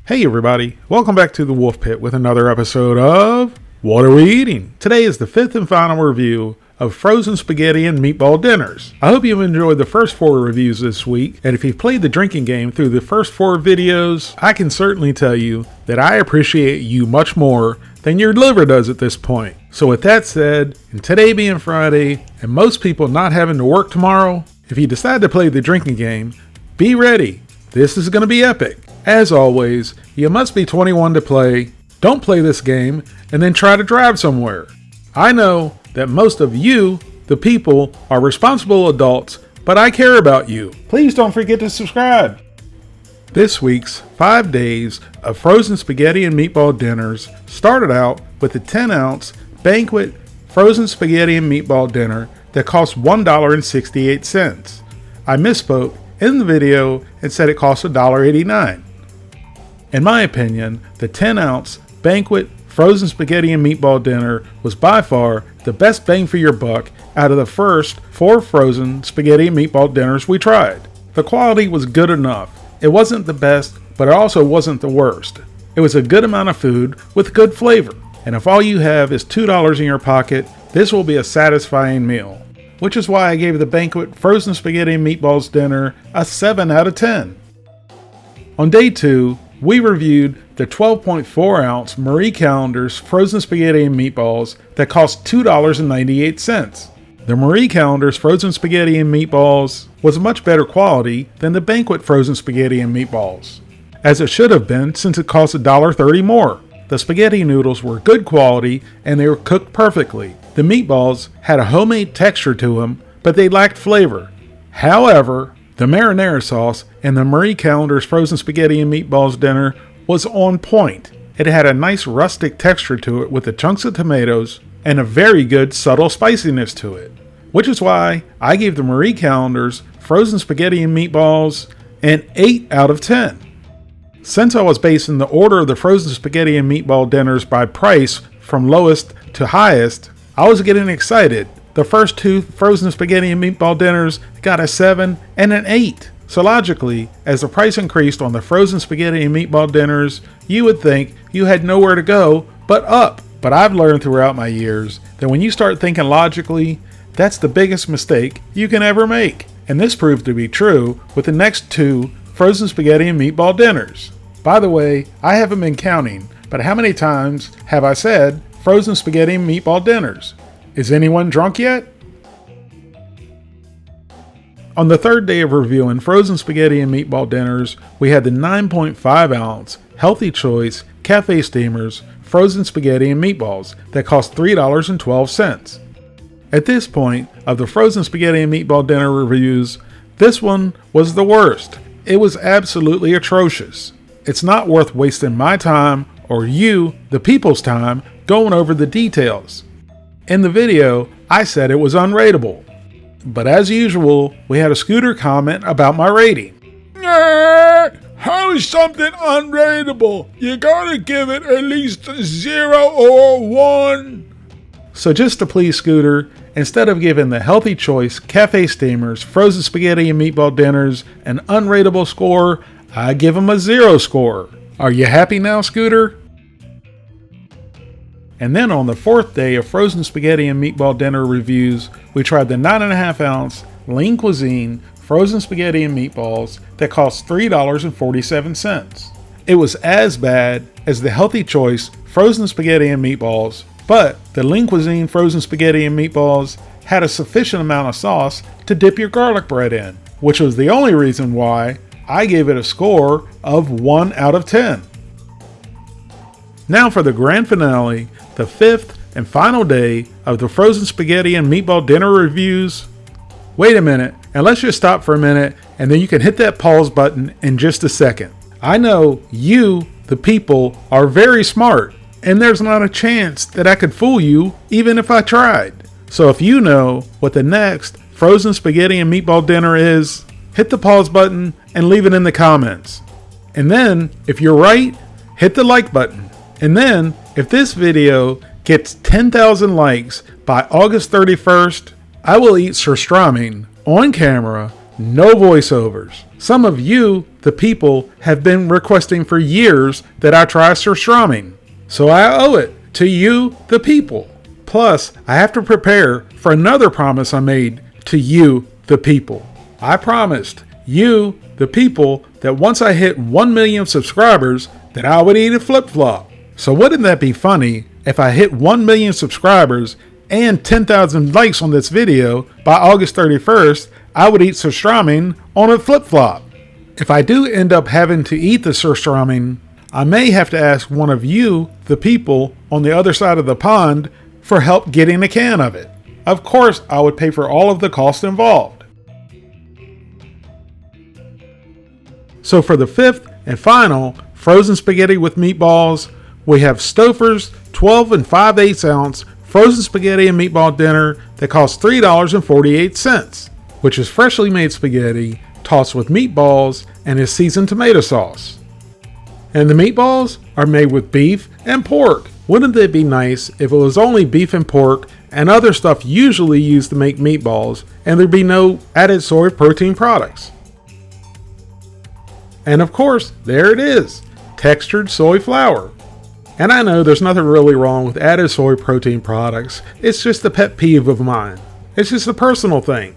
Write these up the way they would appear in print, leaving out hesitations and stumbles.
Hey everybody, welcome back to the Wolf Pit with another episode of What Are We Eating? Today is the fifth and final review of frozen spaghetti and meatball dinners. I hope you've enjoyed the first 4 reviews this week, and if you've played the drinking game through the first 4 videos, I can certainly tell you that I appreciate you much more than your liver does at this point. So with that said, and today being Friday, and most people not having to work tomorrow, if you decide to play the drinking game, be ready. This is going to be epic. As always, you must be 21 to play. Don't play this game and then try to drive somewhere. I know that most of you, the people, are responsible adults, but I care about you. Please don't forget to subscribe. This week's 5 days of frozen spaghetti and meatball dinners started out with a 10-ounce banquet frozen spaghetti and meatball dinner that cost $1.68. I misspoke in the video and said it cost $1.89. In my opinion, the 10-ounce banquet frozen spaghetti and meatball dinner was by far the best bang for your buck out of the first 4 frozen spaghetti and meatball dinners we tried. The quality was good enough. It wasn't the best, but it also wasn't the worst. It was a good amount of food with good flavor. And if all you have is $2 in your pocket, this will be a satisfying meal. Which is why I gave the banquet frozen spaghetti and meatballs dinner a 7 out of 10. On day 2, we reviewed the 12.4 ounce Marie Callender's frozen spaghetti and meatballs that cost $2.98. The Marie Callender's frozen spaghetti and meatballs was much better quality than the banquet frozen spaghetti and meatballs, as it should have been since it cost $1.30 more. The spaghetti noodles were good quality and they were cooked perfectly. The meatballs had a homemade texture to them, but they lacked flavor. However, the marinara sauce in the Marie Callender's frozen spaghetti and meatballs dinner was on point. It had a nice rustic texture to it with the chunks of tomatoes and a very good subtle spiciness to it, which is why I gave the Marie Callender's frozen spaghetti and meatballs an 8 out of 10. Since I was basing the order of the frozen spaghetti and meatball dinners by price from lowest to highest, I was getting excited. The first 2 frozen spaghetti and meatball dinners got a 7 and an 8. So logically, as the price increased on the frozen spaghetti and meatball dinners, you would think you had nowhere to go but up. But I've learned throughout my years that when you start thinking logically, that's the biggest mistake you can ever make. And this proved to be true with the next 2 frozen spaghetti and meatball dinners. By the way, I haven't been counting, but how many times have I said frozen spaghetti and meatball dinners? Is anyone drunk yet? On the 3rd day of reviewing frozen spaghetti and meatball dinners, we had the 9.5 ounce Healthy Choice Cafe Steamers frozen spaghetti and meatballs that cost $3.12. At this point of the frozen spaghetti and meatball dinner reviews, this one was the worst. It was absolutely atrocious. It's not worth wasting my time or you, the people's time, going over the details. In the video, I said it was unrateable. But as usual, we had a Scooter comment about my rating. How is something unrateable? You gotta give it at least 0 or 1. So just to please Scooter, instead of giving the Healthy Choice Cafe Steamers frozen spaghetti and meatball dinners an unrateable score, I give them a 0 score. Are you happy now, Scooter? And then on the 4th day of frozen spaghetti and meatball dinner reviews, we tried the 9.5 ounce Lean Cuisine frozen spaghetti and meatballs that cost $3.47. It was as bad as the Healthy Choice frozen spaghetti and meatballs, but the Lean Cuisine frozen spaghetti and meatballs had a sufficient amount of sauce to dip your garlic bread in, which was the only reason why I gave it a score of 1 out of 10. Now for the grand finale, the 5th and final day of the frozen spaghetti and meatball dinner reviews. Wait a minute, and let's just stop for a minute, and then you can hit that pause button in just a second. I know you, the people, are very smart, and there's not a chance that I could fool you even if I tried. So if you know what the next frozen spaghetti and meatball dinner is, hit the pause button and leave it in the comments. And then, if you're right, hit the like button. And then, if this video gets 10,000 likes by August 31st, I will eat surströmming on camera no voiceovers. Some of you, the people, have been requesting for years that I try surströmming. So I owe it to you, the people. Plus, I have to prepare for another promise I made to you, the people. I promised you, the people, that once I hit 1 million subscribers, that I would eat a flip-flop. So wouldn't that be funny if I hit 1 million subscribers and 10,000 likes on this video by August 31st, I would eat surströmming on a flip-flop. If I do end up having to eat the surströmming, I may have to ask one of you, the people, on the other side of the pond for help getting a can of it. Of course, I would pay for all of the costs involved. So for the fifth and final frozen spaghetti with meatballs, we have Stouffer's 12 5/8 ounce frozen spaghetti and meatball dinner that costs $3.48, which is freshly made spaghetti tossed with meatballs and is seasoned tomato sauce. And the meatballs are made with beef and pork. Wouldn't it be nice if it was only beef and pork and other stuff usually used to make meatballs and there'd be no added soy protein products? And of course, there it is, textured soy flour. And I know there's nothing really wrong with added soy protein products. It's just a pet peeve of mine. It's just a personal thing.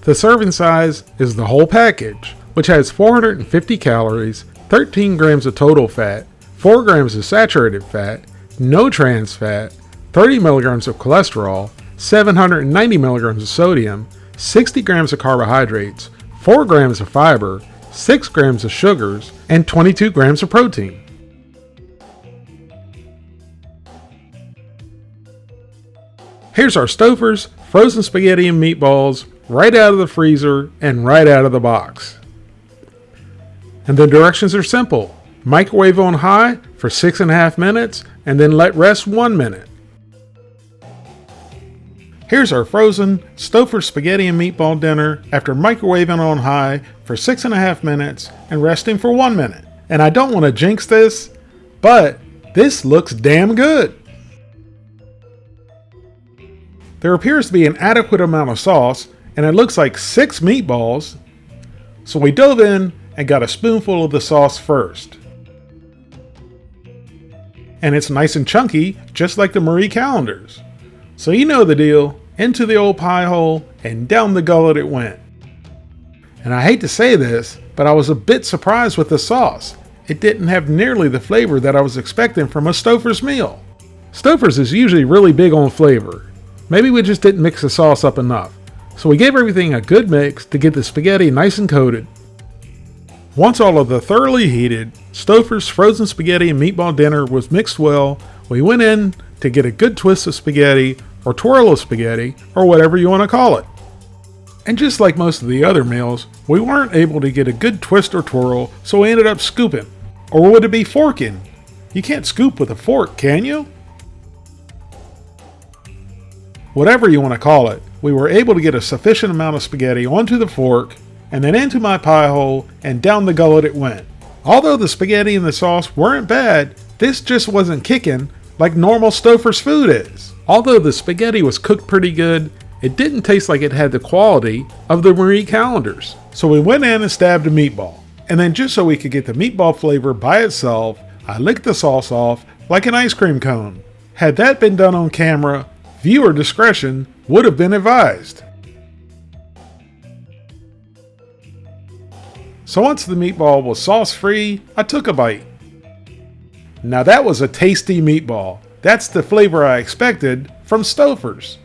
The serving size is the whole package, which has 450 calories, 13 grams of total fat, 4 grams of saturated fat, no trans fat, 30 milligrams of cholesterol, 790 milligrams of sodium, 60 grams of carbohydrates, 4 grams of fiber, 6 grams of sugars, and 22 grams of protein. Here's our Stouffer's frozen spaghetti and meatballs right out of the freezer and right out of the box. And the directions are simple. Microwave on high for 6.5 minutes and then let rest 1 minute. Here's our frozen Stouffer's spaghetti and meatball dinner after microwaving on high for 6.5 minutes and resting for 1 minute. And I don't want to jinx this, but this looks damn good. There appears to be an adequate amount of sauce, and it looks like 6 meatballs. So we dove in and got a spoonful of the sauce first. And it's nice and chunky, just like the Marie Callender's. So you know the deal. Into the old pie hole and down the gullet it went. And I hate to say this, but I was a bit surprised with the sauce. It didn't have nearly the flavor that I was expecting from a Stouffer's meal. Stouffer's is usually really big on flavor. Maybe we just didn't mix the sauce up enough. So we gave everything a good mix to get the spaghetti nice and coated. Once all of the thoroughly heated Stouffer's frozen spaghetti and meatball dinner was mixed well, we went in to get a good twist of spaghetti or twirl of spaghetti, or whatever you want to call it. And just like most of the other meals, we weren't able to get a good twist or twirl, so we ended up scooping. Or would it be forking? You can't scoop with a fork, can you? Whatever you want to call it, we were able to get a sufficient amount of spaghetti onto the fork, and then into my pie hole, and down the gullet it went. Although the spaghetti and the sauce weren't bad, this just wasn't kicking like normal Stouffer's food is. Although the spaghetti was cooked pretty good, it didn't taste like it had the quality of the Marie Callender's. So we went in and stabbed a meatball. And then just so we could get the meatball flavor by itself, I licked the sauce off like an ice cream cone. Had that been done on camera, viewer discretion would have been advised. So once the meatball was sauce free, I took a bite. Now that was a tasty meatball. That's the flavor I expected from Stouffer's.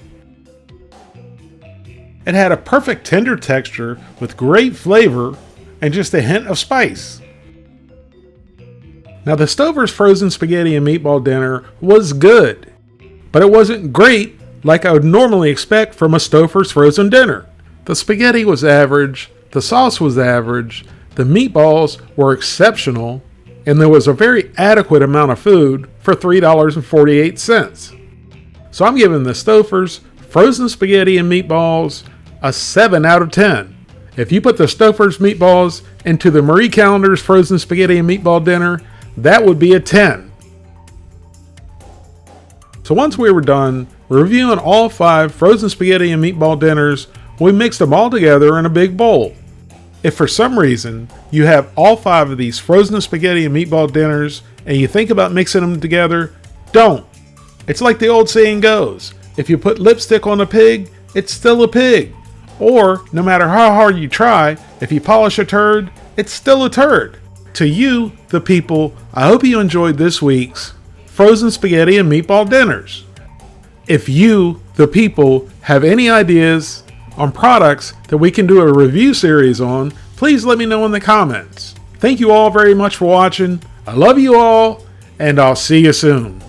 It had a perfect tender texture with great flavor and just a hint of spice. Now the Stouffer's frozen spaghetti and meatball dinner was good, but it wasn't great like I would normally expect from a Stouffer's frozen dinner. The spaghetti was average, the sauce was average, the meatballs were exceptional, and there was a very adequate amount of food for $3.48. So I'm giving the Stouffer's frozen spaghetti and meatballs a 7 out of 10. If you put the Stouffer's meatballs into the Marie Callender's frozen spaghetti and meatball dinner, that would be a 10. So once we were done, We're reviewing all 5 frozen spaghetti and meatball dinners. We mixed them all together in a big bowl. If for some reason you have all 5 of these frozen spaghetti and meatball dinners and you think about mixing them together, don't. It's like the old saying goes, if you put lipstick on a pig, it's still a pig. Or, no matter how hard you try, if you polish a turd, it's still a turd. To you, the people, I hope you enjoyed this week's frozen spaghetti and meatball dinners. If you, the people, have any ideas on products that we can do a review series on, please let me know in the comments. Thank you all very much for watching. I love you all, and I'll see you soon.